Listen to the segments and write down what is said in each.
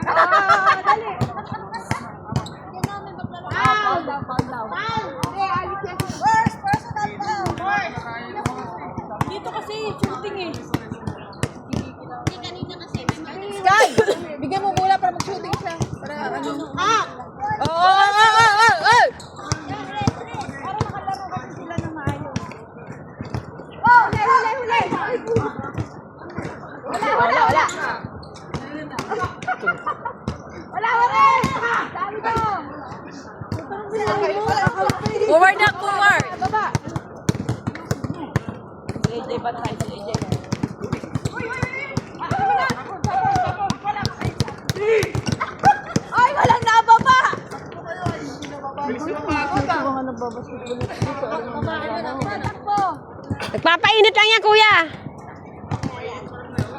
Dali. Dito kasi shooting eh. Sky! Bigyan mo muna para mag-shooting siya. Para ano. Para makalaro kasi sila ng maayos. Oh, huli. Wala. Wala. Sabi ko. Forward na, forward! Baba. AJ, ba't tayo si AJ? Ay, walang nababa. Nagpapainit lang yan, kuya.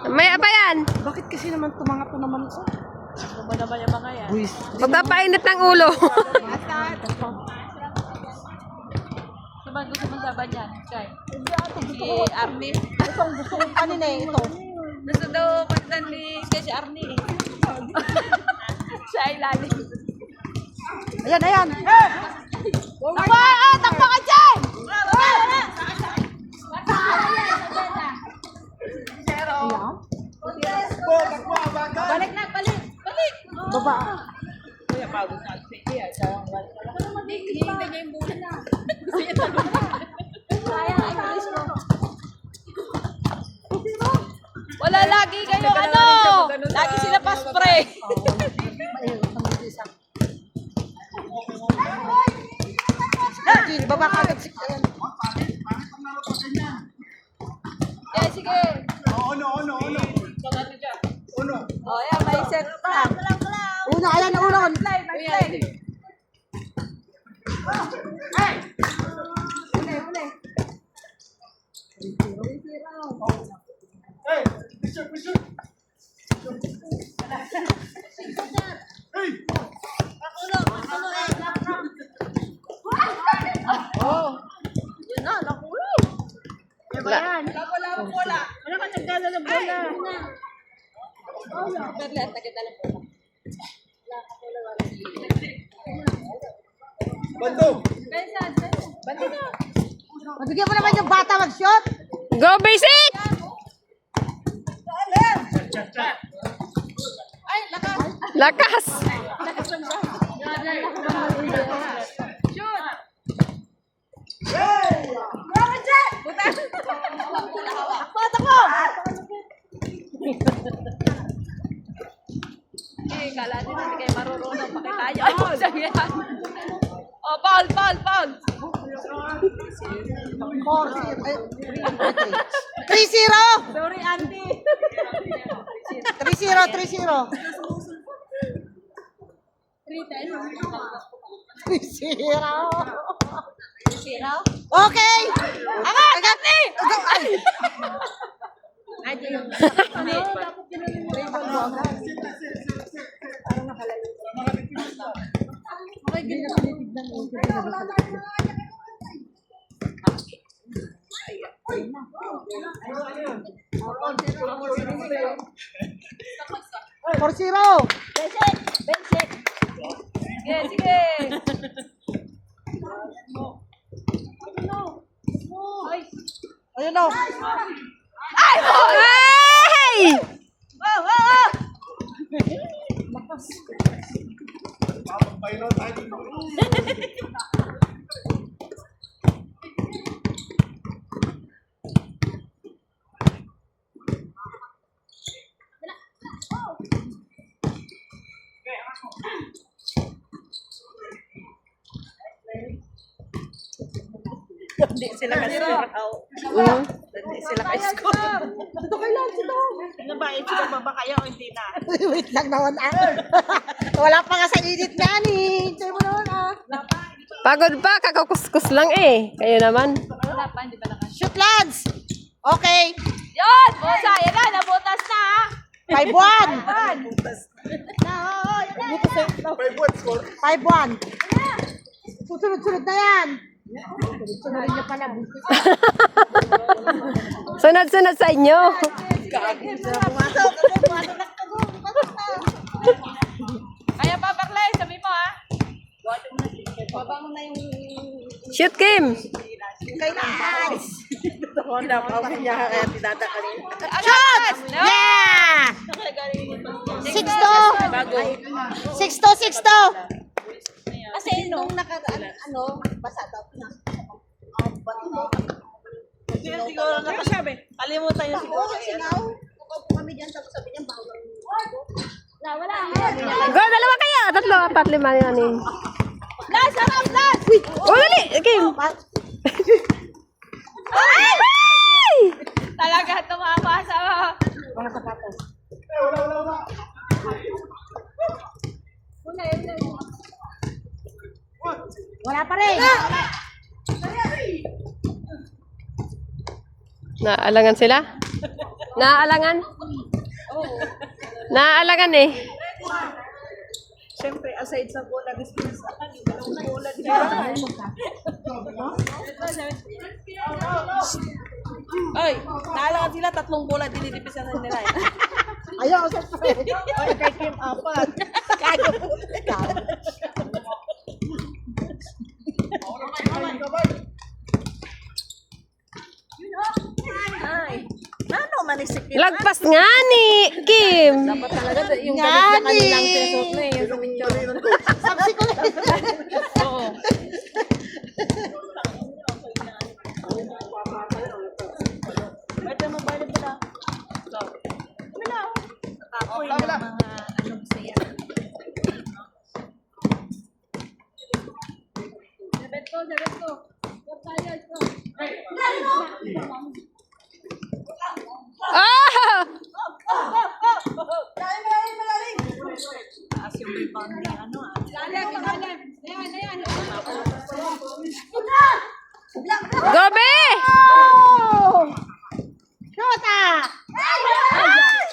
May apa yan? Bakit kasi naman tumangat na naman ito? Magpapainit ng ulo. Saban gusto mo saban yan, Sky? Si Arnie. Gusto ko kanina eh, ito. Gusto daw pagdan ni si Arnie eh. Siya ay lalim. Ayan. Takbo ka dyan. Balik. Baba. Wala lagi kayo ano. Lagi sila pa-spray. Baba ka agad si Kayan. Sige. Oh, yan, may set pa. Uno, ayan na uno. Play. Huli. Oh. Yan na, nakulong. Yan. Wala ka nagdala ng bola. Berlet, nagdala ng bola. Bandong! Bandi na. Mabigyan mo naman yung bata mag-shot. Go, basic! Ay, lakas. Lakas! Kala din natin kayo marurunong pakitayo. Ay, pusang yan. Oh, Paul. 3-0. Sorry, auntie. 3-0. 3-0. Okay. Agad eh. For zero. Basic. Sige. Ayun o. Hey! Papabaylo tayo dito. Hindi sila ka-score. Hindi sila ka-score. Ito kay Lance ito. Ano ba? Sila ba ba kayo o hindi na? Wait lang naman wala pa nga sa edit nga ni. Hintay mo naman Pagod pa, kakakuskus lang eh. Kayo naman. Wala pa, hindi ba naka? Shoot, Lance! Okay. Yun! Bosa, yan na. Nabutas na. 5-1. May buwan score. 5-1. Susunod-sunod na yan. Sunod niya pala. Sunod-sunod sa inyo. Pumasok na. Shoot, Kim! Shot! Yeah! 6-2! Kasi nung basa daw. siguro nakasabi. Kalimutan niyo siguro. Oo, singaw. Upo kami dyan, tapos sabi niya, bawal. Wala. Go, dalawa kayo! 3, 4, 5, 6. Last! Oh, dali! Kim! Ay! Talaga tumama sa Mga sapatos. Wala pa rin. Naaalangan sila? Naaalangan? Naaalangan eh. Siyempre, aside sa bola, dispensa. Bola Ay, naalangan sila, 3 bola, dinidipisan na nila. Ayaw, sa Ay, kay Kim, 4. Kago po. Ay, ano manisipin? Lagpas nga ni Kim. Dapat talaga yung gamit na kanilang pinasuot na yung sa picture. Sabi ko lang. Oo. Pwede mo ba rin pala? Wala. Apoy ng mga anong siya. Sabet ko. Ah! Taas yung rebound ni ano ah. Gobe! Shota!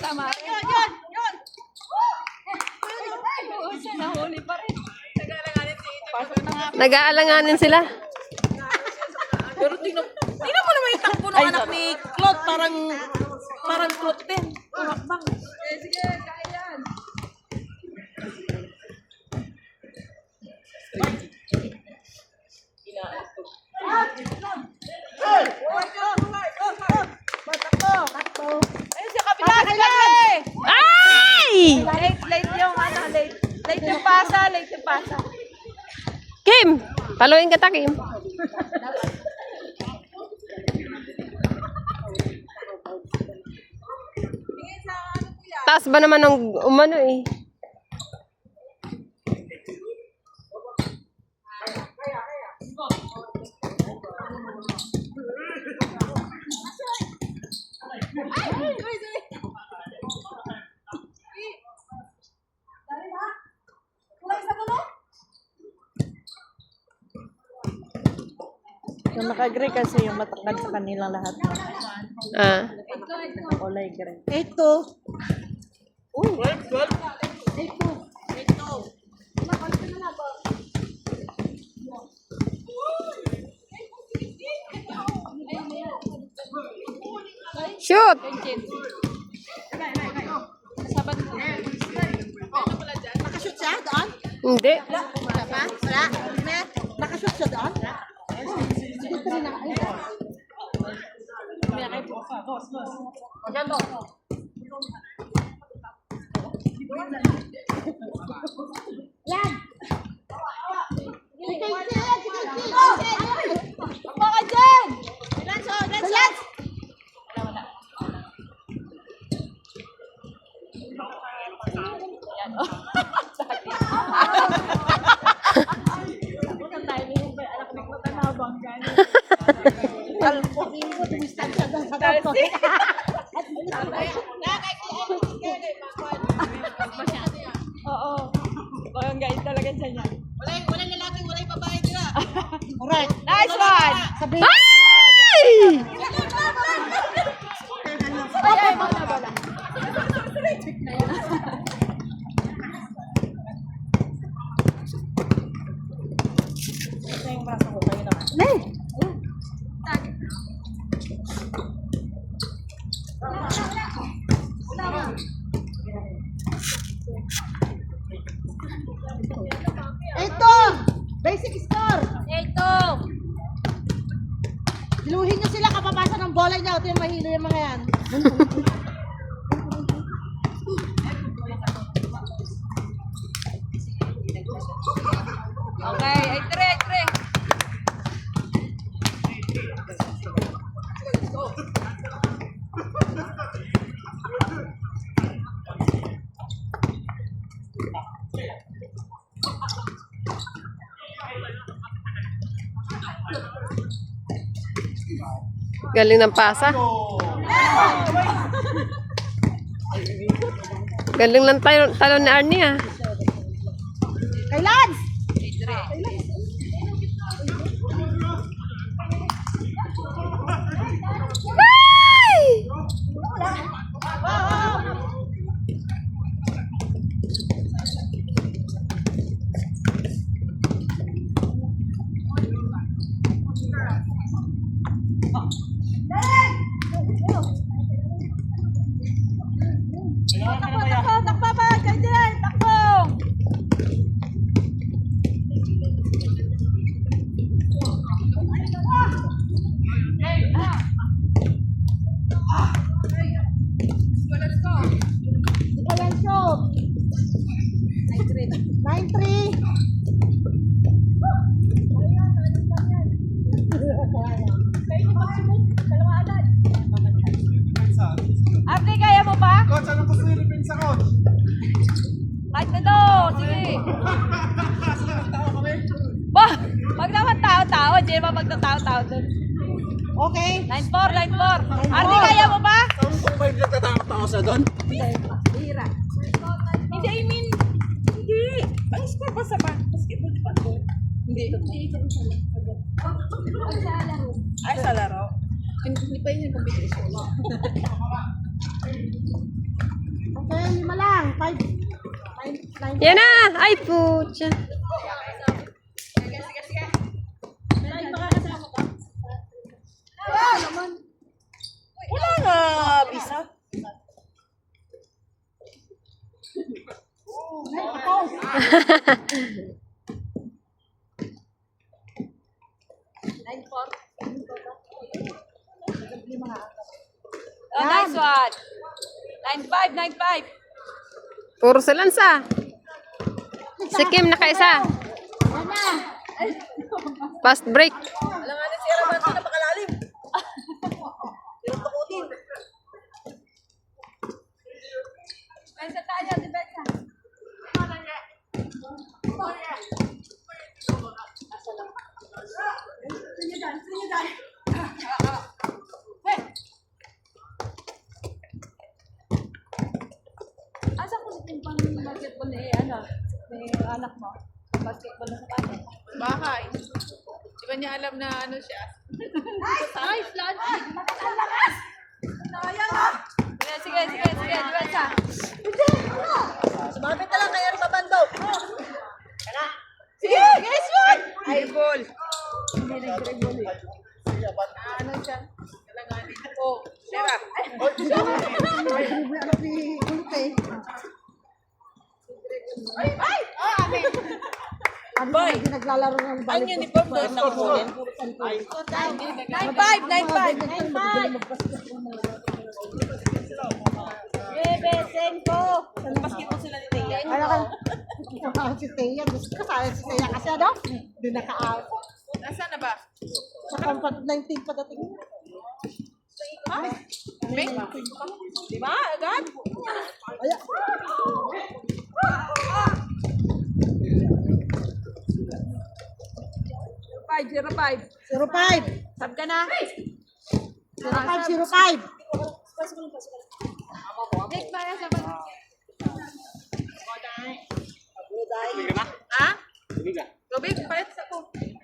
Tama. Yun. Oo, siya nahuli pa rin. Pasok na nga. Nag-aalanganin sila. Pero tingnan mo naman yung takbo ng anak ni Claude. Parang Claude din. Tumakbang. Sige, kaya yan. Ayun siya kapila. Ay! Late yung ano, late yung pasa. Kim! Paluin kita, Kim. Taas ba naman ng umano eh? Yung naka-gray kasi yung matakad sa kanilang lahat. Ah. Kulay gray. Ito. Shoot! Nakashoot siya doon? Hindi. Wala pa? Wala? Nakashoot siya doon? Dito rin ako. Yan! Baka dyan! Lance! Oo. Parang guys talaga siya niya. Walang lalaki, walang babae dira. Alright. Nice one! Sabi. Ay! Ay, wala. Ito! Basic score! Ito! bola niya. Ito yung mahilo yung mga yan. Okay, ay tre. Galing ng pasa. Galing ng talon ni Arnie ah. Kay Lance! Ay tre. Takbo ba? Ganyan, takbo! Valencio. 9-3. Ate, kaya mo ba? Coach, anong gusto niyo rin sa coach? Kahit na do, sige. Ba, wag naman tao-tao. Hindi naman magtatao-tao dun. Okay. 9-4. Ate, kaya mo ba? Anong kung ba yung nagtatakot sa doon? Hindi, I mean, hindi. Ang score pa sa basketball, di ba? Hindi. Ay, sa laro. Hindi pa yun yung competition. Okay, 5 lang. 5. 9. Yan na! Ay, pucha. Wala nga, bisa. Oh, nice one. 9-5. Puro sa lansa. Si Kim nakaisa. Fast break. Alam nga na si Araban na napakalalim. Tinutukutin. Bensa tayo, di Bensa. Asa ko si pang basketball ni anak mo? Basketball na sa kanya. Bahay. Di ba niya alam na ano siya? Nice, Lodi! Ang lakas! Sayang ah! Sige, Bensa. Sumabit na lang kay Araban daw. Sige, guys, one! Ay, ball. Ano siya? Kalanganin. Oh, Sarah. May dribble ano si Kuluk eh. Ay! Ano ba hindi naglalaro ng balik? Ang uniform doon na kunin. 9-5. Bebe, Senko! Basketball sila ni Tia. Ano ka? Si Teya. Gusto ko sa si Teya kasi ano? Hindi naka-out. Nasaan na ba? Sa comfort 19 pa dating. Bing? Di ba? Agad? Ay, 5-0-5. 05. Sab ka na? 05. Nick, para sa pag... Ha? Tubig, palit sa ko. Hindi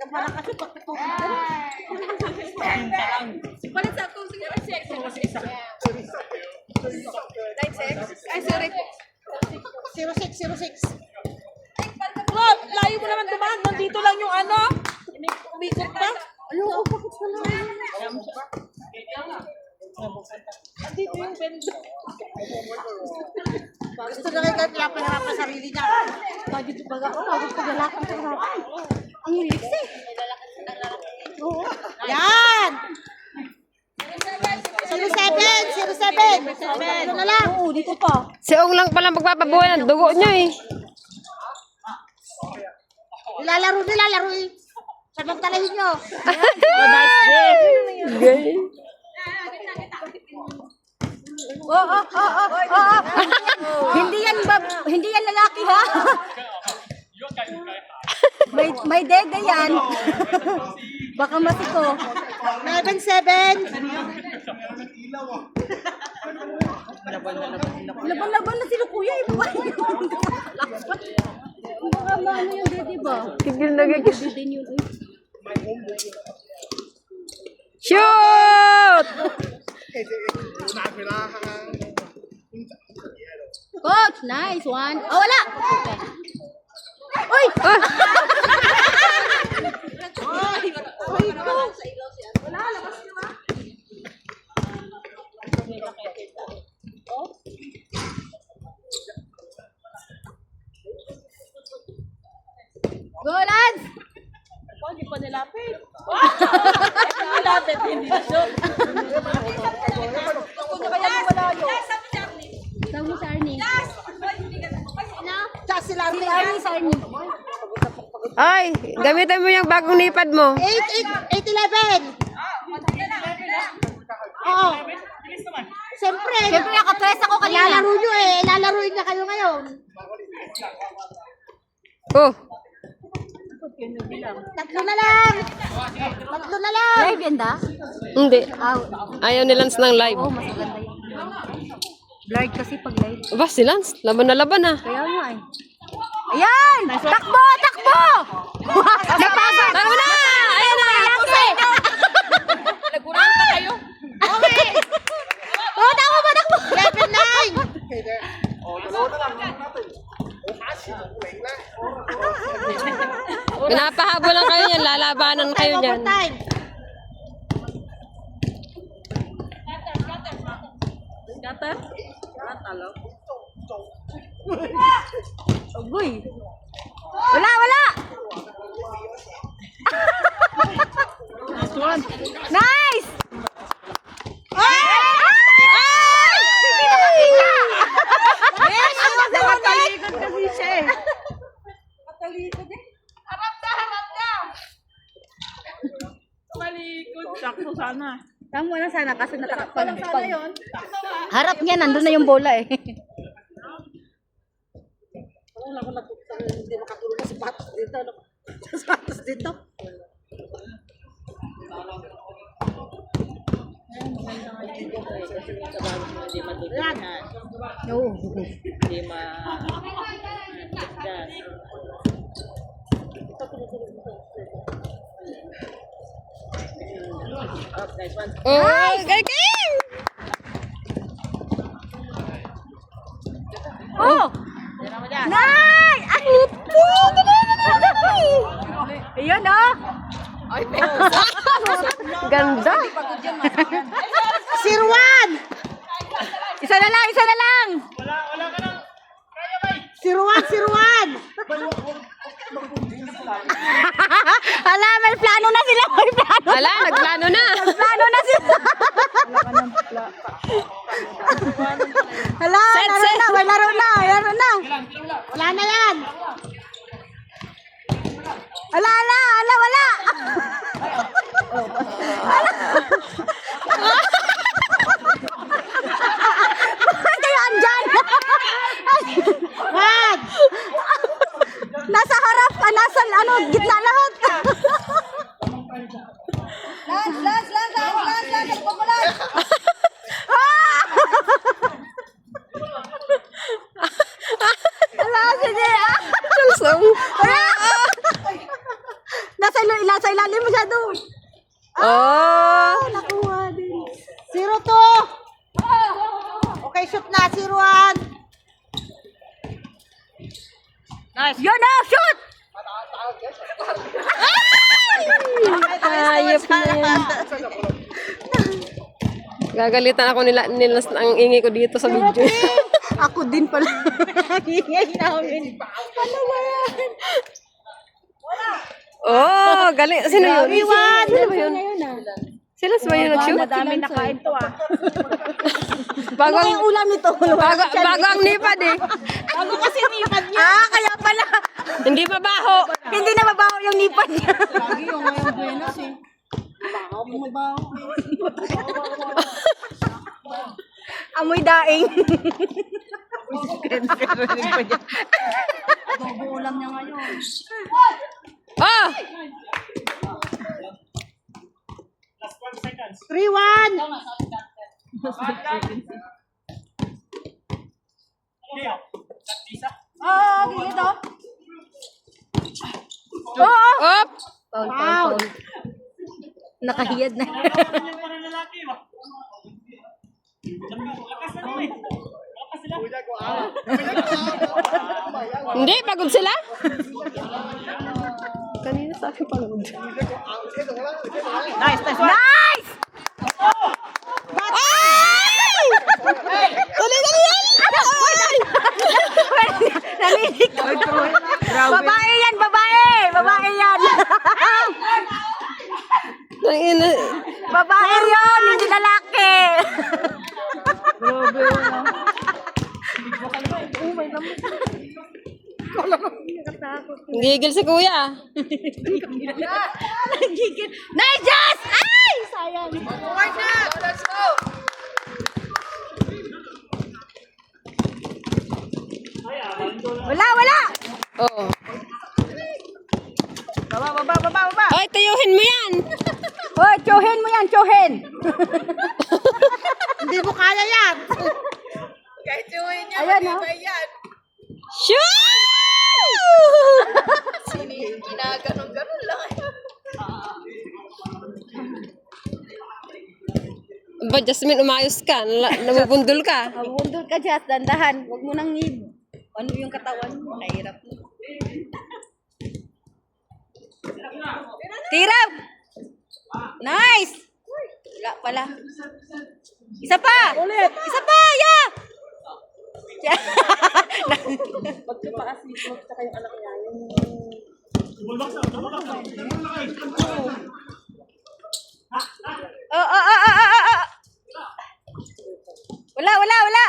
ka pala kasi pagkatutin. Palit sa ko. Sige, ay, sorry. 06. Rob, layo mo naman dumaan. Nandito lang yung ano. Umikot pa. Ayoko, bakit ka lang? Nandito yung bendo. Gusto na kayo kaya pinahirapan sarili niya. Lagi ito baga, lagi ito galakan sa harapan. Ang hilig eh. Yan! 07! Ito na lang. Oo, dito pa. Si Ong lang pala magpapabuhay ng dugo niya eh. Nilalaro eh. Sabagtalahin nyo. Gay. Hindi yan lalaki ha. May dede yan. Baka masiko. 11-7. Laban-laban na sila kuya. Baka ano yung dede ba? Tigil na gagis. Dede yun. Shoot! Coach, nice one. Oh, wala. Uy! Go, lads! Hindi pa nilapit. Nilapit, hindi na siya. Tawag mo sa Arnie. Tsaka si Larry. Sa Arnie. Ay, gamitin mo yung bagong nipad mo. 8-11. Oo. Siyempre. Siyempre, nakapress ako kanina. Lalaro nyo eh. Lalaroin na kayo ngayon. Oh, Tatlo na lang. Live yan da? hindi. Ayaw ni Lance ng live. Oo, mas maganda yan. Blurred kasi pag live. Aba, si Lance, laban na laban ah. Kaya nga eh. Ayan! Takbo! Takbo! Napasa! Tama na! Ayan na! Nagurang pa kayo. Oh, takbo ba? Takbo! 11-9. Pinapahabol lang kayo yan, lalabanan kayo dyan. Overtime. Scatter? Talo. Uy! Wala! Wala! Nice! Ay! Hindi nakakita! Yes! Nakatalikod kasi siya eh. Harap ka! Malikod. Sakto sana. Tama lang sana kasi natakpan. Harap niya, nandun na yung bola eh. Hindi makatulog sa sapatos dito. Sa sapatos dito. Oo. Oh, galing! Oh! Nice! Ang lipo! Ayun oh! Ganda! Sirwan! Isa na lang! Isa na lang! Sirwan! Hala, may plano na sila! May plano! Ala, nagplano na! Plano na sila! Hala, Set, laro set. na! May laro na! Laro na! Wala na yan. Ala, ala! Ala, wala! Bakit kayo andyan? Wag! Nasa harap, nasa ano, gitna lahat. Lance, pagpamulan. Ala, sige. Tulsong! Nasa ilalim masyado. Oh! Nakuha din. 0-2. Okay, shoot na. 0-1. Yun na, shoot! Ayop na yan. Gagalitan ako nila ang ingi ko dito sa video. Ako din pala. Hingay namin. Ano ba yan? Oh, galing. Sino yun? Iwan! Sino ba yun? Sila ba yung nag-shoot? Madami nakain to ah. Bago ang Yung ulam nito. bago ang nipad eh. Bago kasi nipad niya. Ah, kaya pala. Hindi mabaho. Hindi na mabaho yung nipad niya. Lagi yung ngayong buenas eh. Baho kung may baho. Amoy daing. Adobo ulam niya ngayon. Oh! 3-1! Oo, dito. Op! Wow! Nakahiyad na. Hindi, pagod sila? Kanina sa akin pagod. Nice! Nice! Ay! Dali, dali yan! Ay! Nalilig. Babae yan, babae! Babae yan! Tangina. Babae yun, hindi lalaki! Gigil si kuya. Nagigil. Nice, Jess! Ay! Sayang. Forward na! Let's go! Wala, wala! Oo. Baba. Ay, tuyuhin mo yan. Hoy, tsuhin mo yan, tsuhin! Hindi mo kaya yan! Kahit yung niya, Ayan, no? yan. Shoot! Ginaganon-ganon lang. Ba, Jasmine, umayos ka. Nabubundol ka. Mabundol ka, Jess. Dandahan. Huwag mo nang ano yung katawan mo. Nahirap mo. Tirap! Nice! Wala pala. Isa pa! Ulit! Isa pa! Yeah! Wala!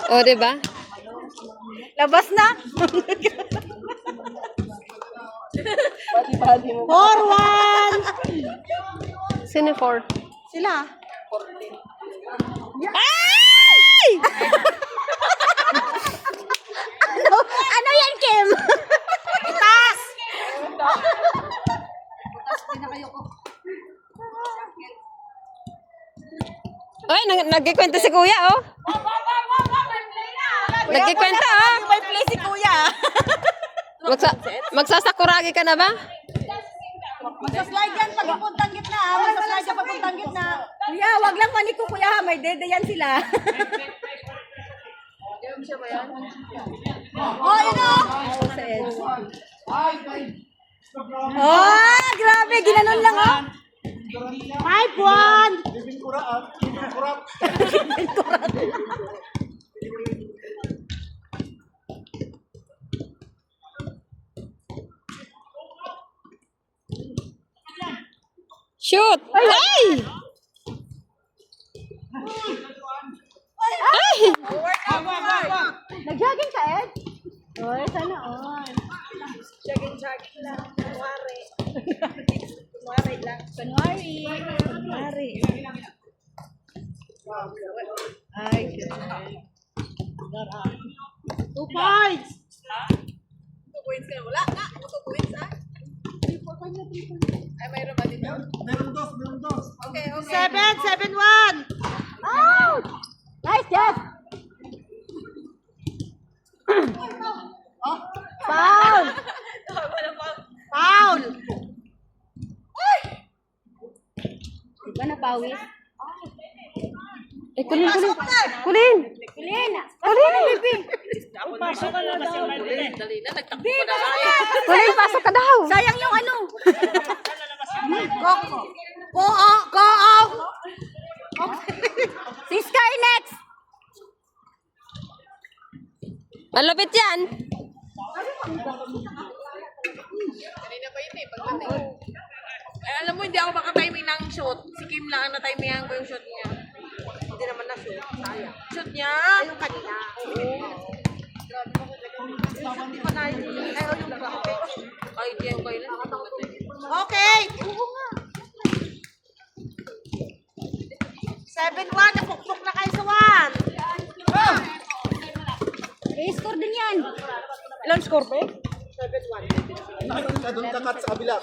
O, diba? Labas na! 4-1! Sino 4? Sila. Ay! Ano yan, Kim? Itas! Ay, nagkikwento si kuya, oh. Nagkikwento, oh. May play si Kuya. Magsasakuragi ka na ba? Magsaslide yan pag ipuntang gitna. Magsaslide yan pag ipuntang gitna. Kuya, wag lang paniko, Kuya. May dede yan sila. Oh, yun o. Sa edge. Oh, grabe. Ginanon lang, oh. 5-1. Shoot! Ay! Ay! Nag-jogging ka, Ed? Oy, sana all. Jogging lang. Kunwari. Kunwari. Ay, good. 2 points. 2 points ka na. Wala na. Ano 2 points ah? Ay, mayroon ba dito? Meron dos. Okay. 7-1. Out! Nice, Jeff. Foul! Foul! Di ba napawis? Eh, kulin. Kulin! Baby! Pasok ka na daw. Dali na. Nagtakbo Di, na. pasok na! Kulin, pasok ka daw. Sayang yung ano. Go! Si Sky next! Malapit yan. Ay, alam mo, hindi ako makatiming ng shoot. Si Kim lang ang natimingan ko yung shoot niya. Hindi naman na shoot. Sayang. Shoot niya? Yung kanina. Hindi pa na yung ay, di yung kailan. Okay! 7-1, napukpok na kayo sa 1. I-score din yan. Ilang score ba? Doon ka cut sa kabila.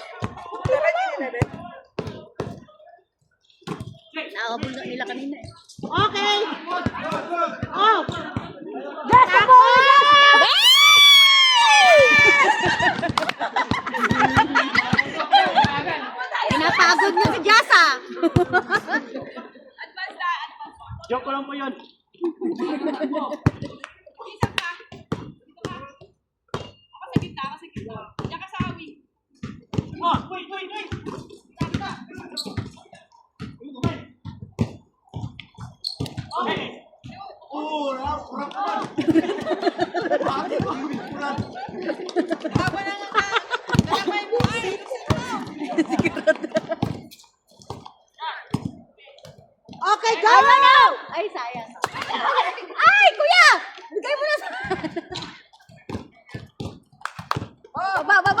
Nakabul na nila kanina eh. Okay! Oh! Gasa po! Pinapagod niyo si Jasa. Joke ko lang po yun. Okay, go! Ay, sayang. Ay, kuya! Bigay mo na sa... Oh, baba.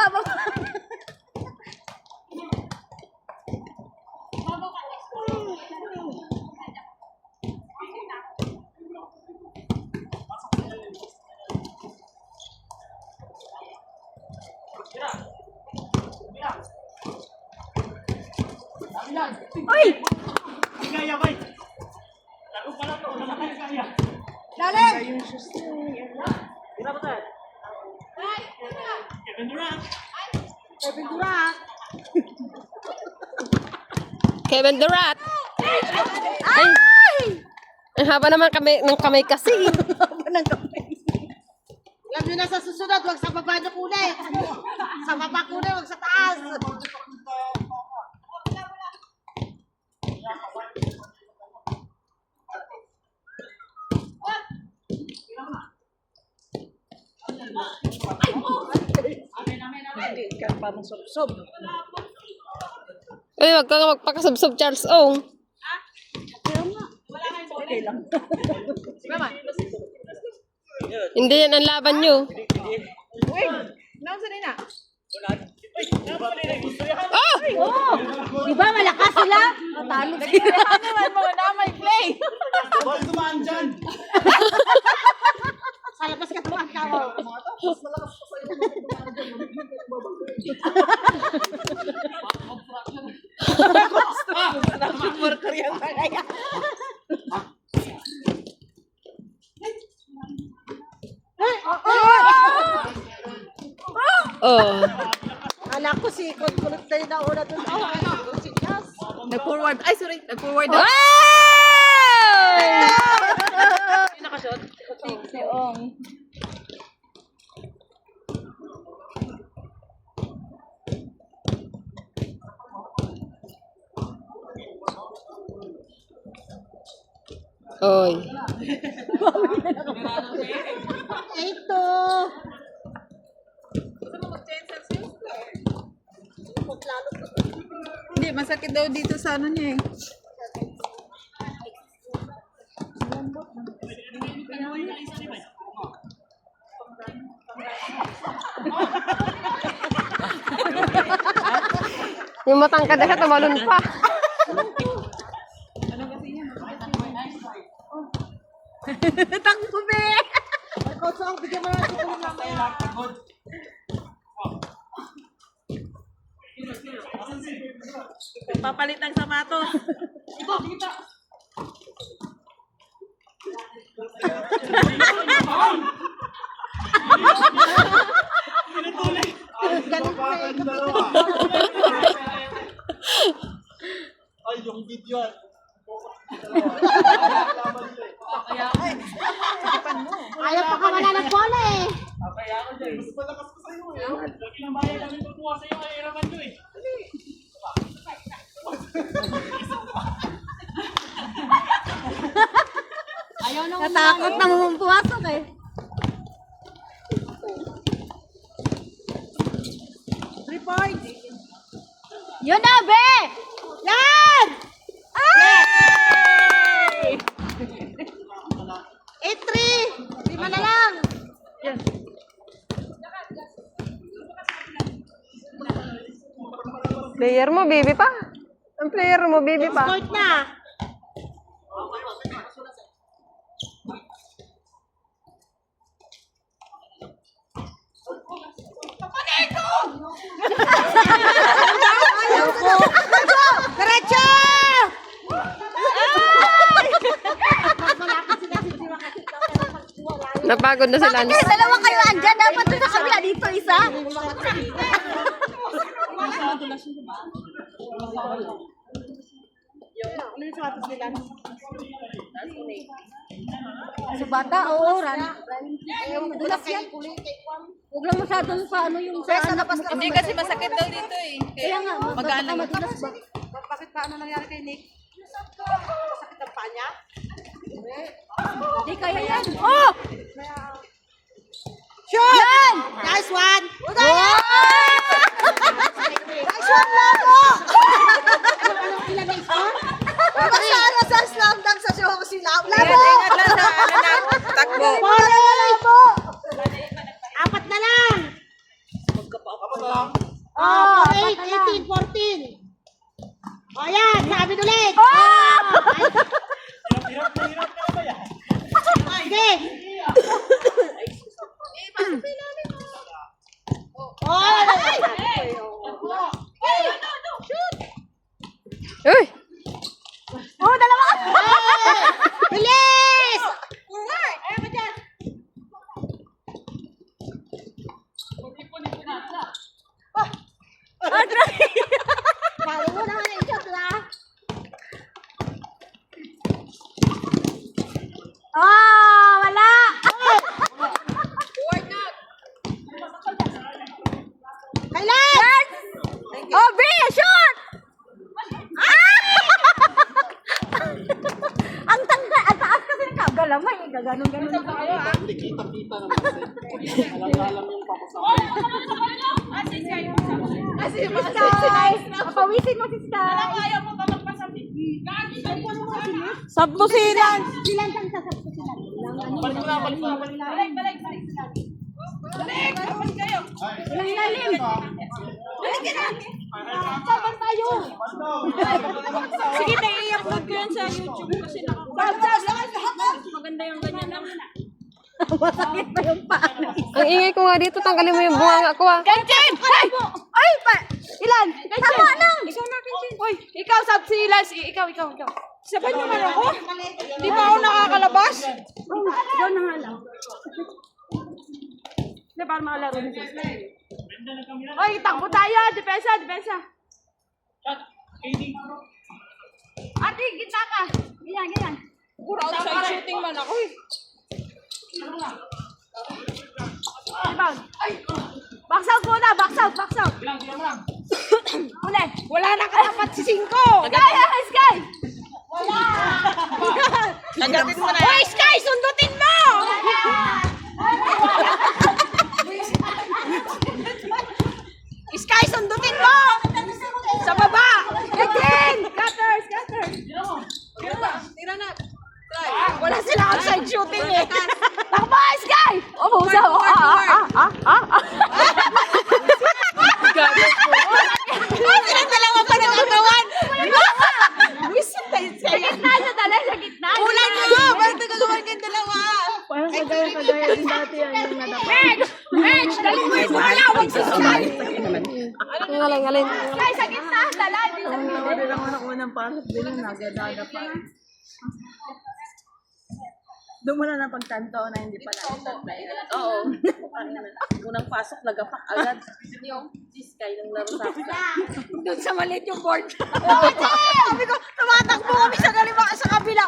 Uy! Kaya bay. Laro pa lang to. Wala kaya kaya. Dali! Kevin Durant. Kevin Durant. Kevin Durant. Ay! Ang haba naman ng kamay kasi. Haba ng kamay. Alam nyo na sa susunod, huwag sa baba na kulit. Sa baba kulit, huwag sa taas. Uy, wag ka nga magpakasubsob, Charles Ong. Hindi yan ang laban nyo. Oh! Di ba malakas sila? Matalo sila. Naman mo na may play. Ball dumaan dyan. Sa labas ka tumaan ka. Worker yan talaga. Oh. Kala ko si Kulot na yung nauna dun. Si Jazz. Nag-forward. Ay, sorry. Nag-forward. Wow! Yung nakashot. Si Ong. Oy. Ito. Hindi, masakit daw dito sa ano niya eh. Yung matangkad na siya, tumalon pa. Takbo be. Ikaw saan, bigyan mo na ito mamaya. Papalit ng sapatos. Galing pa eh. Ay, yung video. Ayaw pa ka wala ng bola eh. Kaya ako dyan. Mas malakas ko sa'yo eh. Lagi ng bayan namin tutuwa sa'yo. Ay, hirapan nyo eh. Natakot na pumasok eh. Report. Yun na, be! Yan! Ay! 8-3! 5 na lang! Player mo, baby pa. Ang player mo, baby pa. Start na! Diretso! Napagod na si Lance. Dalawa kayo andyan. Dapat doon sa kabila dito isa. Sa bata, oo, dulas yan. Huwag lang masyadong sa ano yung sa ano. Hindi kasi masakit daw dito eh. Kaya nga, Mag-ano yun? madulas ba? Bakit pa ano nangyari kay Nick? Masakit ang paa niya? Hindi kaya yan. Oh! Shoot! Yan! Nice one! Wow! Nice one, Labo! Anong ilagay ko? Masara sa slam dunk sa show ko si Labo. Ingat lang sa ano na takbo. Para Labo! 4 na lang! Oh, 8, 18, 14. O yan, sabi ulit. Oh! Sige. Uy! Oh, dalawa! Bilis! Kali mo naman yung shot lang. Oh, wala! Kailan? Oh, B! Shoot! Ang tangga, ang taas kasi ng kagalamay. Gaganon-ganon na tayo. Hindi kita-kita naman kasi. Alam-alam yung papasabi. Sky! Papawisin mo si Sky. Sabto silan! Silan kang sasabto silan. Balik ko na, balik ko na, balik ko na. Walang ilalim. Saban tayo. Sige, i-upload ko yan sa YouTube kasi maganda yung ganyan lang. Masakit pa yung paa. Ang ingay ko nga dito. Tanggalin mo yung bunganga ko ah. Kenchen! Ay! Ay! Ilan? Tama lang! Ikaw na, Kenchen. Hoy, ikaw, subsilas. Ikaw. Sabay naman ako. Di ba ako nakakalabas? Ikaw na nga lang. Di ba makalaro nito? Hoy, takbo tayo. Depensa. Ate, kita ka. Ganyan. Puro outside shooting man ako eh. Rebound. Box out muna, box out. Uli. Wala na katapat si Cinco. Sky! Tagatin mo na. Hoy, Sky, sundutin mo! Sky, sundutin mo! Sa baba! Again! Cutters! Tira na. Wala sila outside shooting eh. Takbo, Sky! Oh, busa. Silang dalawa pa ng katawan! Wisit tayo Sa sa'yo. gitna niya dala, sa gitna. Ulan mo! Bakit nagagawa kayong dalawa? Kagaya din dati yan yung nadapa. Edge! Dali mo yung malawag sa Sky! Ang galing. Sky, sa gitna. Dala. Doon mo na ng pagtanto na hindi pala tatay. Oo. Unang pasok, nagapak agad. Yung Sky ng laro sa akin. Doon sa maliit yung board. Sabi ko, tumatakbo kami sa daliwa sa kabila.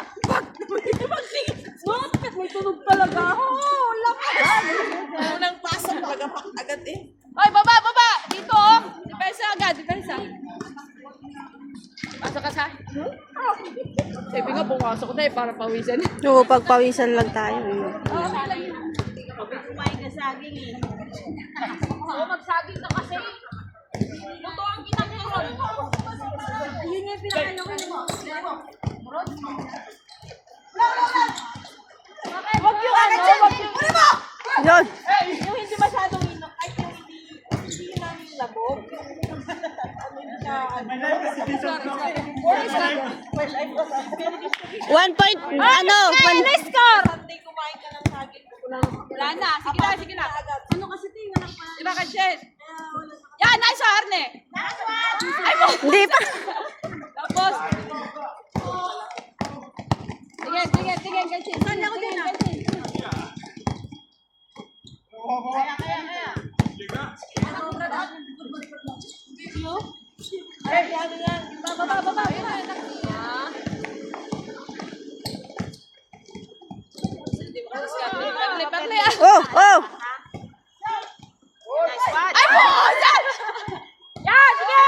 May tunog talaga. Oh, lakas. Unang pasok, nagapak agad eh. Oy, baba! Dito oh! Depensa agad, depensa. Pasok ka sa? Sabi nga, pumasok na eh, para pawisan. Oo, pagpawisan lang tayo. Oo, magsaging ka kasi. Ayun yung pinakano ko mo. Wag yung ano, wag yung... Yun. Yung hindi masyadong inok, ay yung hindi yun namin yung labog. One point, ano? Score! Sunday kumain ka ng saging. Wala na, sige na. Ano kasi ito yung walang pa. Diba ka, Jess? Yan, nice, Arne! Hindi pa. Tapos, sige, ganyan. Saan ako din ah? Pagli. Oh, oh. Ay, buhusan! Yan, sige!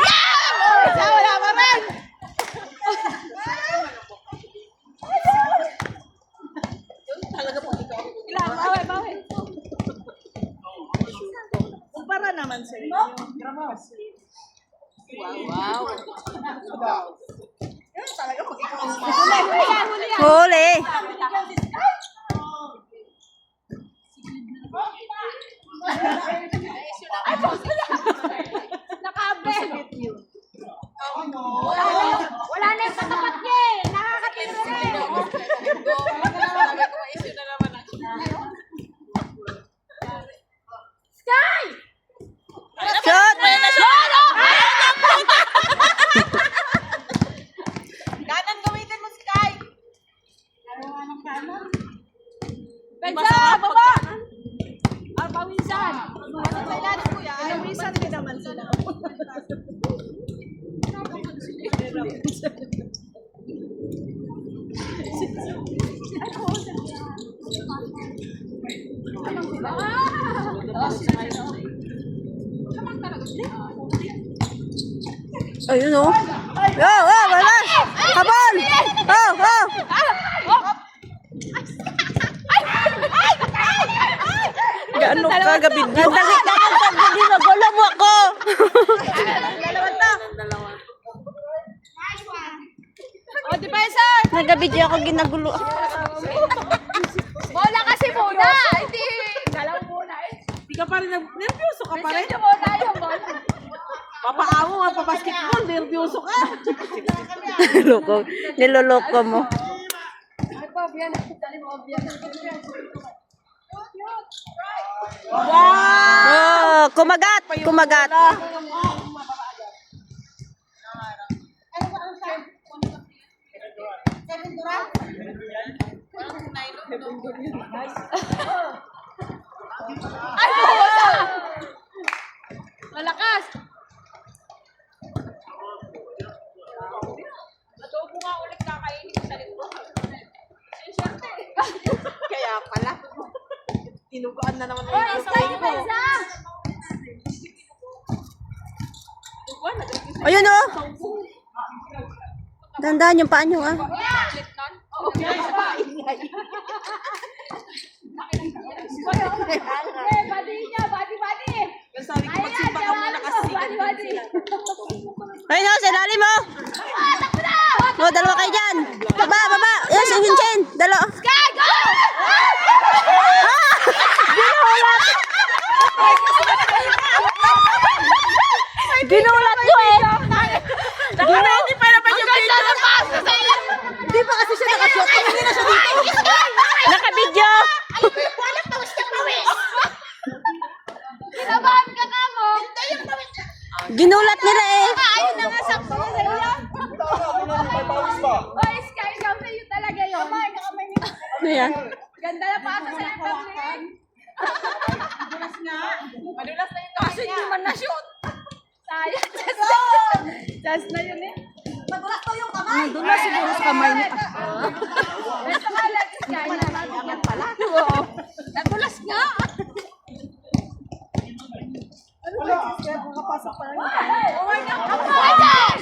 Yan! Wala pa rin! Ilan? Bawi. Kumpara naman sa inyo. Wow. Huli. Nakabel! Wala na yung katapat niya eh. Nakakatira na eh. Sky! Shot. Kanan gamitin mo, Sky! Bensa, baba! Pawisan! Kailan po yan? Pinawisan din naman sila. Ayun oh. Wala. Habol. Oh. Gaano ka gabi niyo? Dali na hindi magulo mo ako. O, di ba isa? Nagabidyo ako ginagulo. Bola kasi muna! Hindi! Galaw muna eh. Hindi ka pa rin, nervyoso ka pa rin. Medyo muna yung bola. Papaamo nga pa basketball, nervyoso ka. Niloloko mo. Oh, kumagat. Ay, bola! Malakas! Adobo nga ulit kakainin ko sa linggo. Ay, syerte. Kaya pala. Tinugaan na naman Oy, yung Sky, ko. Bensa! Ayun oh. Dandan yung paa niyo ah. Ulit nun? Oo. Body. Sabi ko, magsimba ka muna kasi. Ayun oh, sa ilalim mo. Oh, dalawa kayo dyan. Baba. Yes, Vincent. Dalawa. Sky, go! Ginulat nyo eh. Hindi pa naman yung video. Hindi pa kasi siya nakashot. Hindi na siya dito. Nakabidyo. Kinabahan ka na mo. Ginulat nila eh. Ayun na nga, sakto na sa'yo yan. May pawis pa. Oy, Sky, ikaw sa'yo talaga yun. Ano yan? Ganda na pa ako sa'yo, Pabling. Madulas na yung kasi hindi man na-shoot. Sayang, just na yun eh. Magulat to yung kamay. Doon na siguro sa kamay niya. Basta ka lang, Sky. Nabibigyan pala. Oo. Nadulas nga.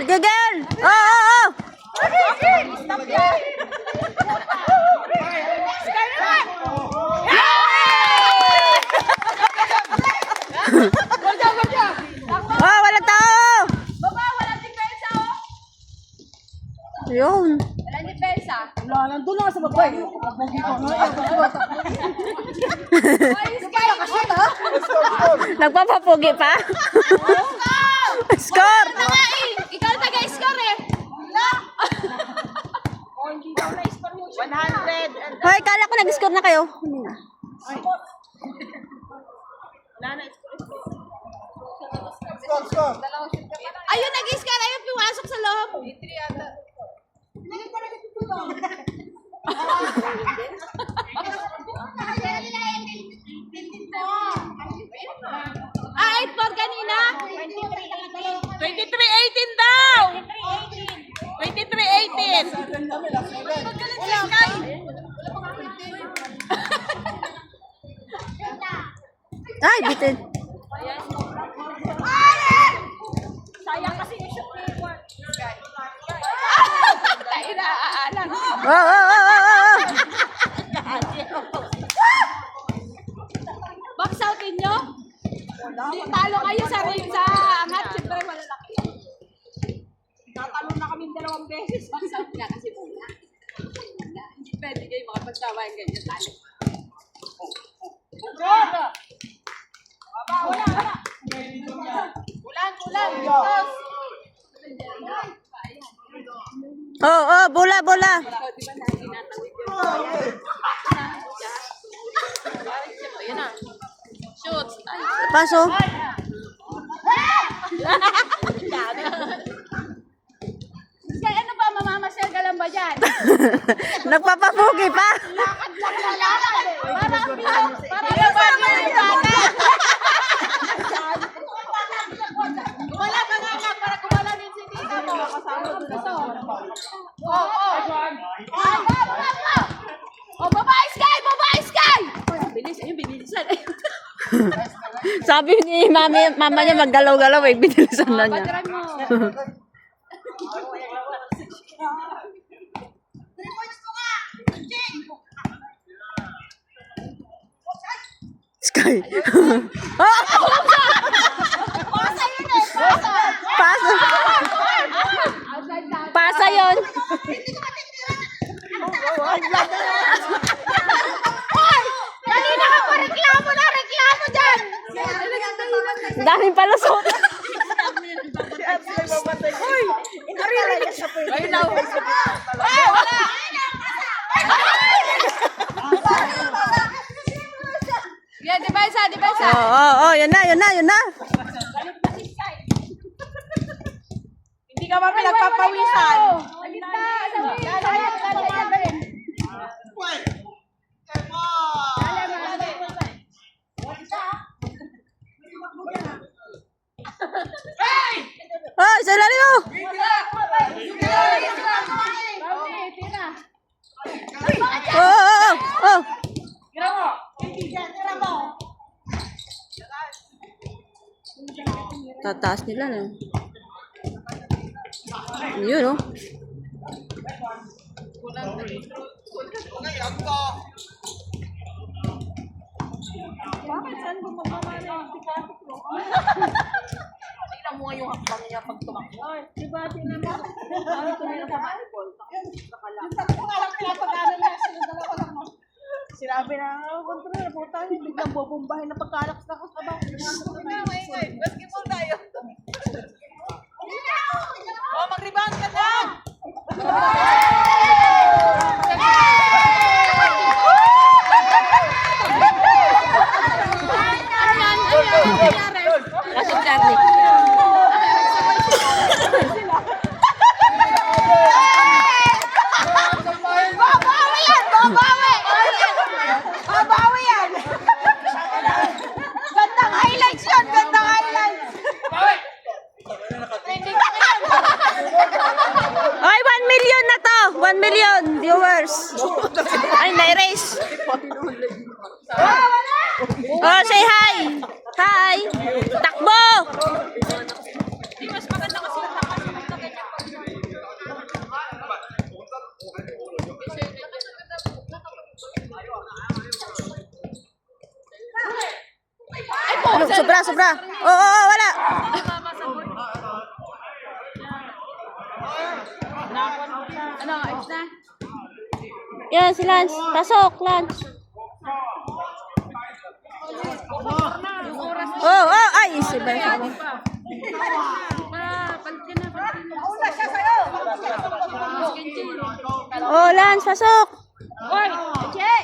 Sige, girl. Oh. Stop yan. Sky naman. Gol ka. Yun. Wala ni Belsa. Wala, nandun lang sa babae. Ay, Sky! Nagpapapugi pa? Score! Ito nga eh. Ikaw taga-score eh. Wala. Oh, hindi daw na-score mo siya. 100. Hoy, kala ko nag-score na kayo. Hindi na. Ayun, nag-score. Ayun, pumasok sa loob. Ah, 8-4 kanina. 23-18 daw! 23-18. Magaling si Sky. Ay, bitin. Sayang kasi yung shoot ni Mark. Tayo na aalang. Oh, oh, oh, oh, oh. Box outin nyo? Di talo kayo sa ring sa angat. Siyempre malalaki. Tatalo na kami 2 beses. Box out nga kasi muna. Hindi pwede kayo makapagtawa yung ganyan talo. Ulan. Oh, oh, bola, bola. Ayan na. Shoot. Ay, Paso. Kaya ano ba, mamamasyal ka lang ba dyan? Nagpapapugi pa. Para kasama yung bata. Wala ka nga para kumala din si tita mo. Oo. Oh, babae Sky! Bilis, ayun, bilisan. Sabi ni mama niya maggalaw-galaw eh. Binilisan na niya. Padaran mo. Sky. Oh! Pasa. Pasa yun. Kanina ka pa reklamo dyan! Daming palusot. ayun na. Wala! Yan, depensa. Oh, oh, oh, yun na. Hindi ka ba pinagpapawisan? Oh, sa ilalim mo. Oh, oh, oh, oh. Tataas nila na. Yun, oh. Tingnan mo nga yung hakbang niya pag tumakbo. Sinabi na, kontrol na po tayo. Biglang bubumbahin na pagkalakas na ako sa bahay. Basketball tayo. Oh, mag-rebound ka na! Pasok Charlie. Babawi yan! Gandang highlights yun! Ay, 1 million na to. 1 million viewers. Ay, na-erase. Oh, say hi. Hi. Takbo. Mas maganda kasi yung nakasunod na ganyan. Ano, sobra. Oh, oh, oh, wala. Ano, ayos na? Yan, si Lance. Pasok, Lance. Oh, oh, ay, si Bay. Pa, balik ka na. Nauna siya sa'yo. Oh, Lance, pasok. Hoy, Che!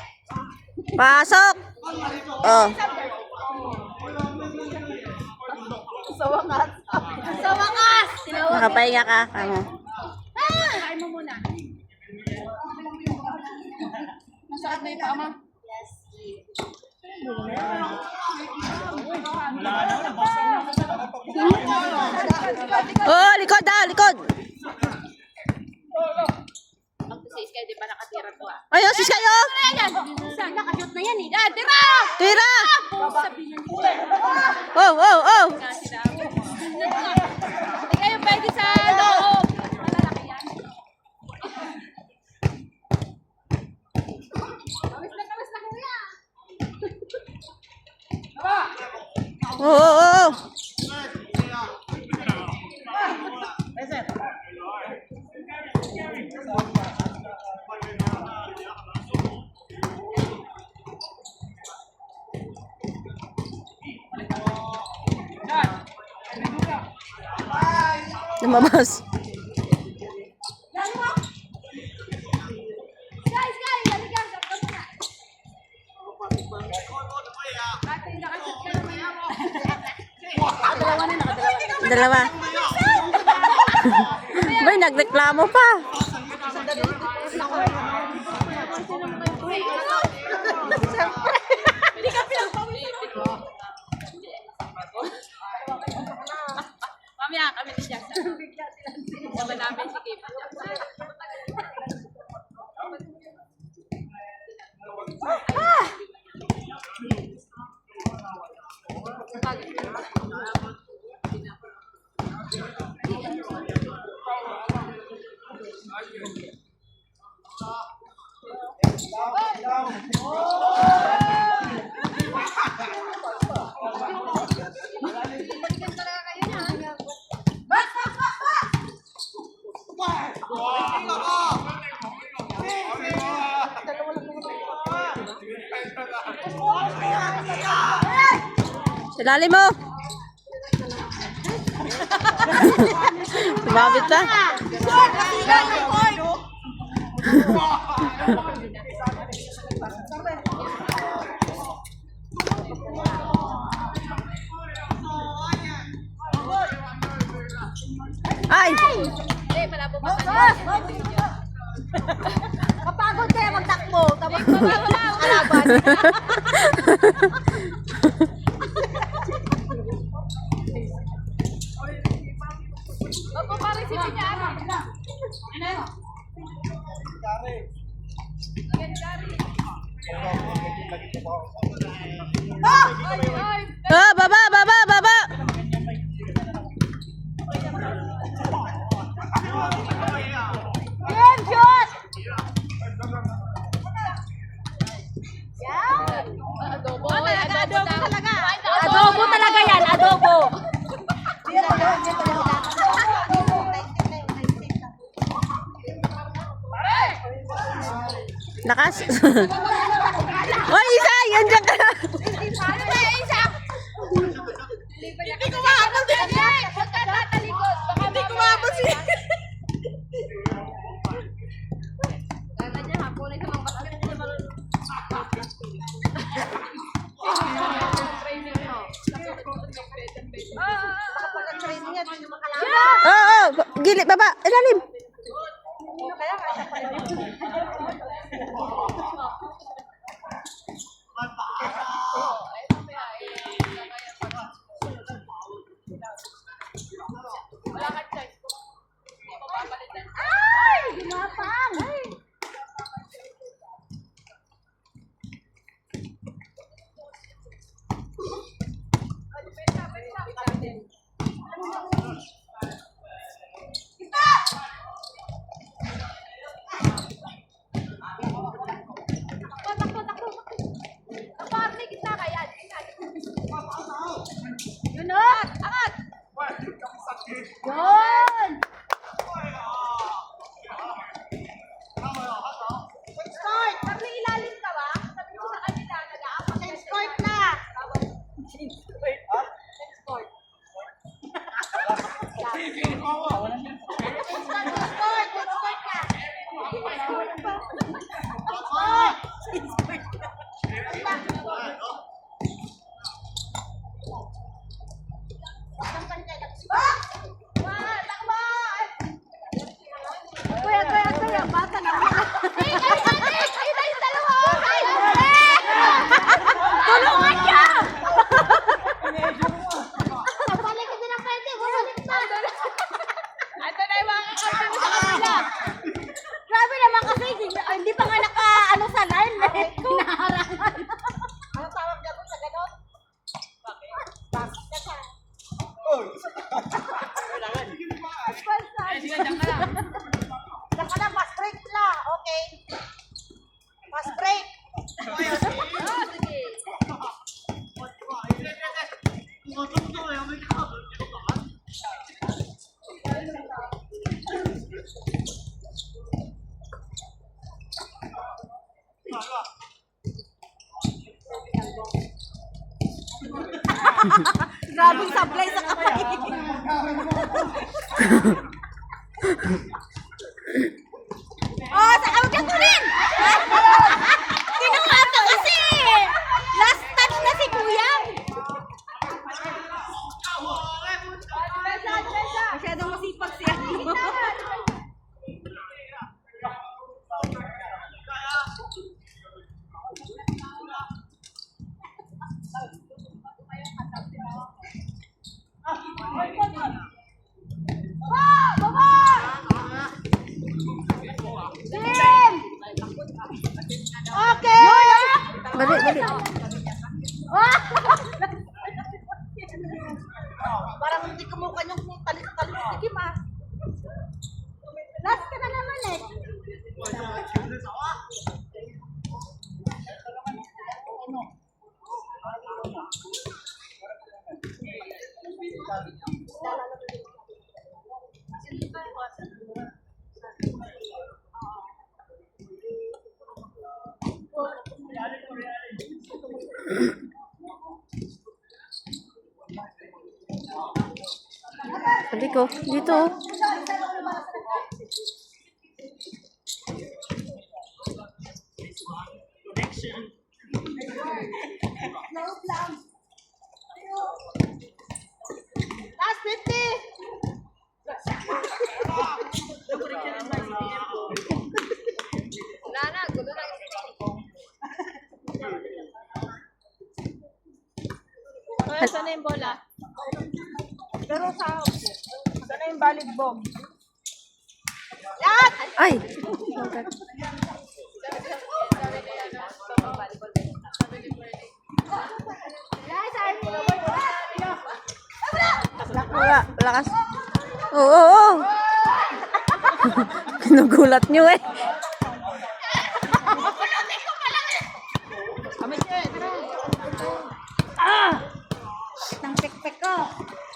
Pasok. Oh. Sa wakas. Nakapahinga ka. Kamo. Kain mo muna. Masakit na yung paa mo? Oh, likod daw, likod. Magtusis kayo, di ba nakatira to ah? Ayun, sis kayo. Ayan! Saan nakashoot na yan eh? Ah, tira! Tira. Sabihin ko eh. Oh, oh, oh. Nga sinabi mo. Hindi kayo pwede sa loob. Malalaki yan. Kamis na kuya. Oh, oh, oh. Lumabas. Guys, halika. Tapos na. Dalawa. Bay, nagreklamo pa. Mamaya kami ni Jackson. Sama namin si Kim. Sa lalim mo. Tumabit pa. Ay! Eh, malabo pa Kapagod kaya magtakbo. Tapos wala. kalaban. Opo, pare si Pinya. Oh, baba, baba, baba. Yan, Diyos! Adobo. Adobo talaga. Adobo talaga yan, adobo. Lakas. Oy, isa! Yan dyan ka na. Hindi ko maabot yan. Huwag ka tatalikod. Hindi ko maabot siya. Kala niya hapon ay sa mga basket niya marunong. Oo, oh, gilid, baba. Ilalim. Wala ka choice. Hindi mo papalitan. Ay! Gumapang! Yun o! Angat! Yun! Grabe supply sa kamay. Oh, sa kamay ka rin! Kinuha pa kasi! Last touch na si Kuya! Masyadong masipag siya. Okay! Bali, bali. Parang hindi kumukha yung talis-talis. Sige ma. Last ka na naman eh. Bali ko. Dito. Last 50! Kaya saan na yung bola? Pero sana yung valid bomb. Lahat! Ay! Wala, lakas. Oo, oo, oo. Nagulat nyo eh. Nang pek-pek ko.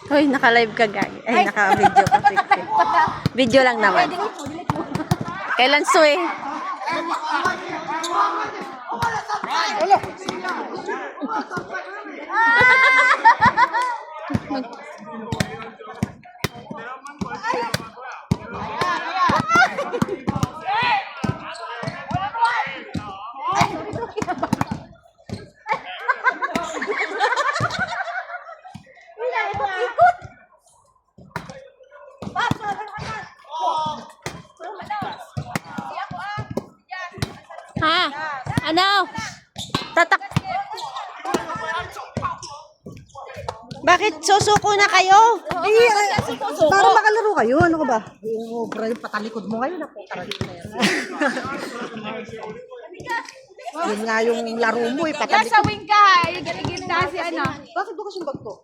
Hoy, naka-live ka, gagi. Ay, naka-video ka. Video lang naman. Kailan so eh? Ikot! Ha? Ano? Tatak. Bakit susuko na kayo? Para makalaro kayo, ano ka ba? Oo, bro, yung patalikod mo ngayon, ako karalik na yan. Yun nga yung laro mo, eh, patalikod. Sa wing ka, yung giniginda si ano. Bakit ba kasing bag to?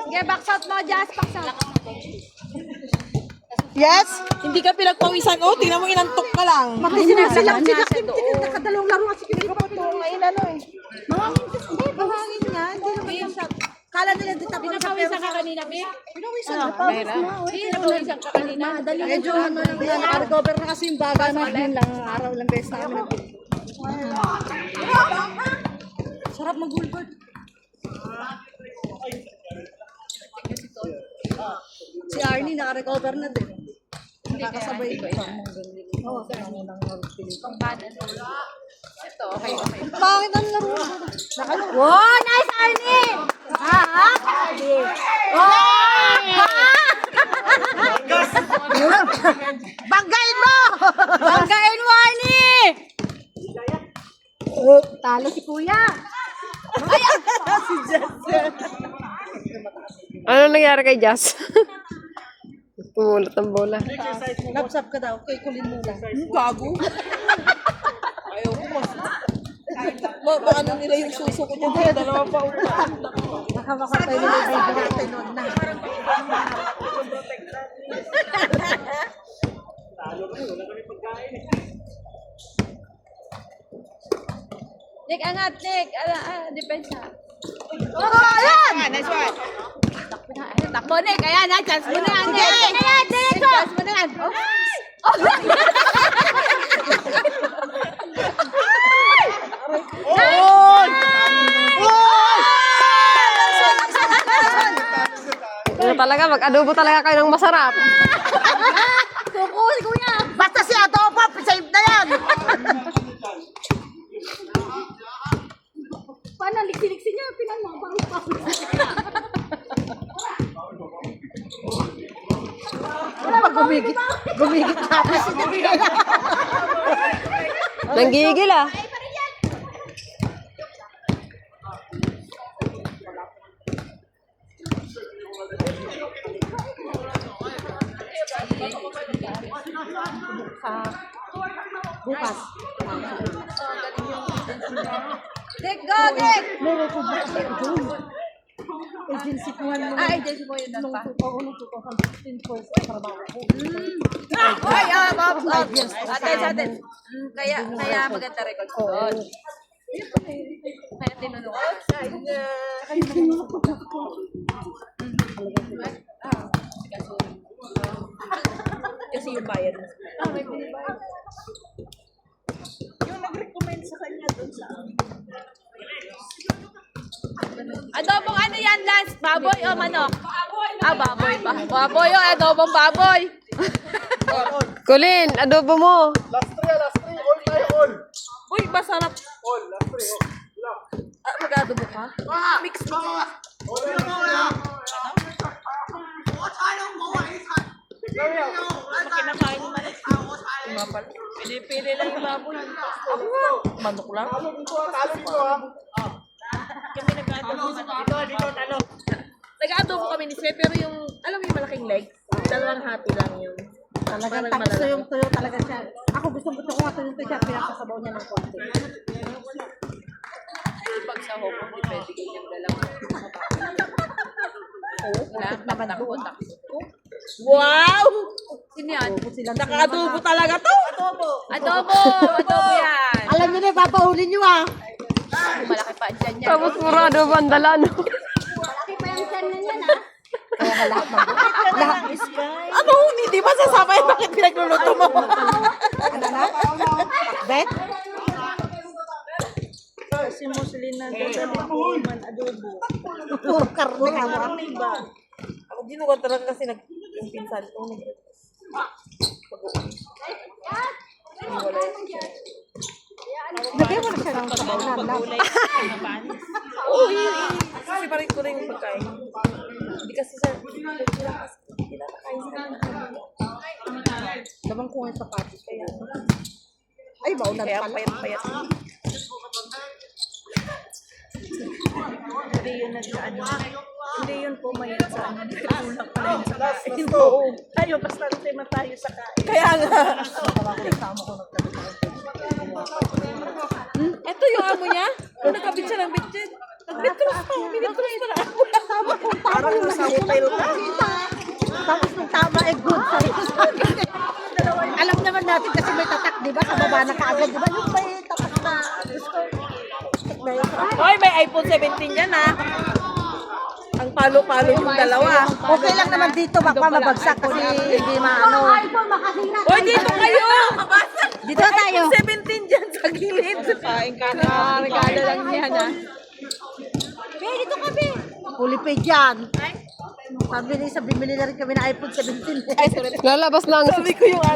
Yeah, box out mo, Jazz, box out. Yes? Hindi ka pinagpawisan, oh, tingnan mo inantok ka lang. Sila, nakadalawang laro kasi pinagpawisan to. Ngayon ano eh. Hindi, bahangin nga, hindi naman yung shot. Kala nila dito ako Pinapawisan ka kanina, Pip? Pinawisan na pa. Pinapawisan ka kanina. Medyo ano lang na, naka-recover na kasi yung baga na yun lang, araw lang beses namin. Sarap mag-gulbird. Si Arnie naka-recover na din. Nakakasabay ko. Oo, sa unang nag-piling. Ito, okay, okay. Bakit ang laro mo? Wow, nice, Arnie! Ha? Banggain mo! Banggain mo, Arnie! Talo si Kuya. Si Jess. Ano nangyari kay Jazz? Pumulot ang bola. Lapsap ka daw, kay kulin mo lang. Gago. Ayaw ko mas. Paano nila yung suso ko dyan? Dalawa pa ulan. Nakamakatay nila yung bigay noon na. Nick, angat, Nick. Depensa. Oh, ayan! Nice one. Takbo, Nick. Ayan, ha. Chance mo na yan, Nick. Chance mo na yan. Oh. talaga, mag-adobo talaga kayo ng masarap. Kuko, si kuya. Basta si adobo, save na yan. Paano, liksi-liksi niya, pinamabang pa. Wala ba gumigit? Gumigit tapos si kuya. Nanggigil ah. Bukas. Dek, go, Dek! Meron ko ba doon? Agency ko nga naman. Agency mo yun na pa. Nung 2015 first trabaho ko. Ay, Bob, Ate. Kaya maganda record ko doon. Kaya tinulungan. Kasi yung bayad. Adobong ano yan, Lance? Baboy o manok? Baboy ba? Baboy o adobong baboy. Kulin, adobo mo. Last three. All tayo, all. Uy, masarap. All, last three. Oh. Mag-adobo ka? Mix mo. Kinakain mo man. Pili-pili lang yung baboy. Ako nga. Manok lang. Talo dito, ha. Kami nag-adobo. Dito, talo. Nag-adobo kami ni Swe, pero yung, alam mo yung malaking leg? Dalawang hati lang yung. Talagang tapos yung tuyo talaga siya. Ako gusto ko nga tuyo siya, pinapasabaw niya ng konti. Pag sa home, hindi pwede kanyang dalawa. Lahat naman takot. Wow! Sino yan? Naka-adobo talaga to! Adobo yan. Alam niyo na, papahulin niyo ah. Malaki pa dyan yan. Tapos puro adobo ang dala, no? Kaya lahat ng lahat. Ano? Hindi ba sasabay bakit pinagluluto mo? Ano na? Bet? Si Muslin na dadali man adobo. Puro karne ka mo. Ako ginuha talaga kasi yung pinsan ko. Lagyan mo na siya ng sabaw na lang. Oo, kasi parang ko rin yung pagkain. Hindi kasi sa... Hindi na nakain sa Labang ko nga sa pati. Kaya ay, baulan kaya pala. payat-payat. Hindi yun nag-ano. Hindi yun po may sa ano. Kulang pala yun sa kain. Tayo, basta tema tayo sa kain. Kaya nga. Ito yung amo niya. Kung nakabit siya ng bitchin. Nag-bitcross pa. Binitcross pa lang. Parang nasa hotel ka. Tapos nung tama ay good sa alam naman natin kasi may tatak, di ba? Sa baba na kaagad, di ba? Yung may tatak na gusto. Hoy, may iPhone 17 yan ha. Ang palo-palo yung dalawa. Okay lang naman dito, baka mabagsak kasi hindi maano. Hoy, dito kayo! Dito tayo. 17 dyan sa gilid. Kain ka na. Regalo lang yan ha. Dito kami. Fully paid yan. Sabi ni Isa, bimili na rin kami na iPhone 17. Ay, sorry. Lalabas ng,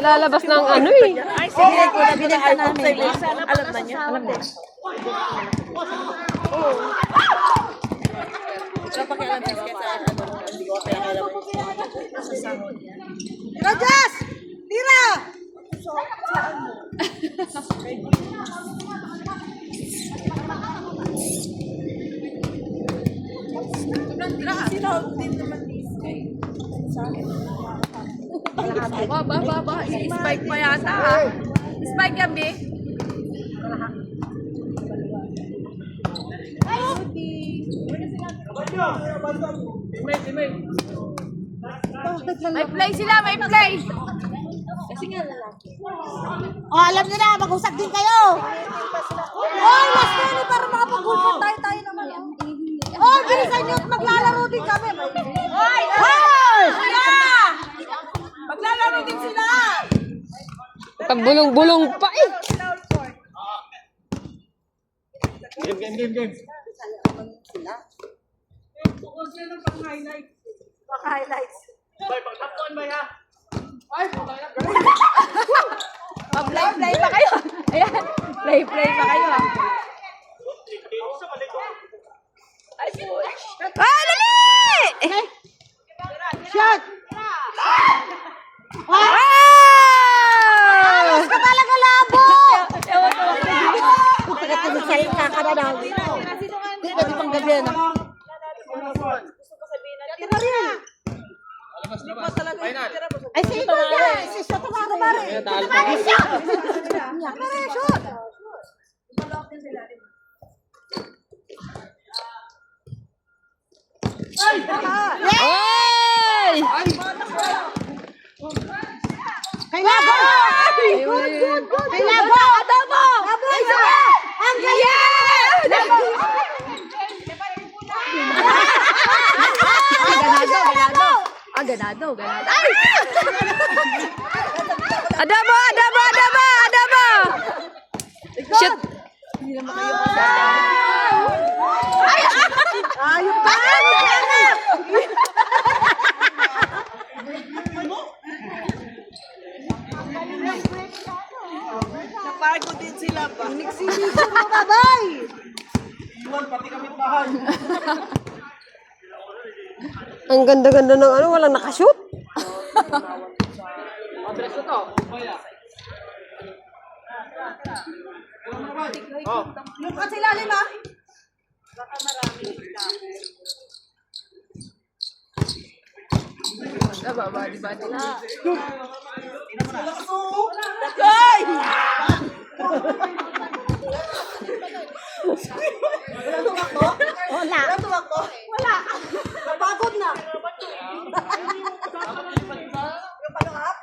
lalabas ng ano eh. Ay, sige ko na Binenta namin. Alam na niya. Alam niya. So, pakialam niya sa ano, hindi ko kaya alam. Sa sahod. Rajas! Tira! Ba. Spike pa yata ha. Spike yan, Bi. May play sila, may play. Oh, alam niyo na, mag-usap din kayo. Oh, last na yun para makapag-usap tayo naman. Oh, bilisan niyo at maglalaro din kami. Hoy! Hoy! Maglalaro din sila! Pagbulong-bulong pa eh. Game. Highlights. Bay, pagtaktuan ba ya? Play pa kayo. Ayan. Play pa kayo. Ay, push. Ah, dali! Shot! Wow! Ka talaga labo! Ewan ko. Bakit nagsalita ka na daw? Hindi pwede pang gabi na. Ay, si Ito yan! Si Shot ang mga bari! Ito ba rin shot? Ito ba rin shot? Oy! Kay Labo! Good, good, good! Kay Labo! Labo! Labo! Ang galing! Ganado. Adobo! Shoot! Ayun pa! Napagod din sila ba? Nagsinisip mo, babay! Iwan, pati kami bahay. Ang ganda-ganda ng ano, walang nakashoot. Yung kasi lalim ah! Wala. Wala tumakbo? Wala. Napagod na. Yung panahap.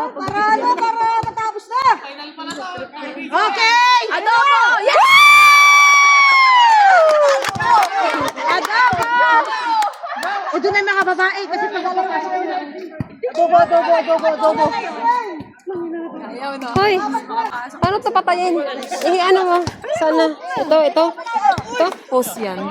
Para matapos na. Okay! Adobo! Yes! Adobo! Ito na yung mga babae kasi pag-alapas. Adobo. Hoy, paano ito patayin? Eh, ano mo? Sana. Ito. Post yan.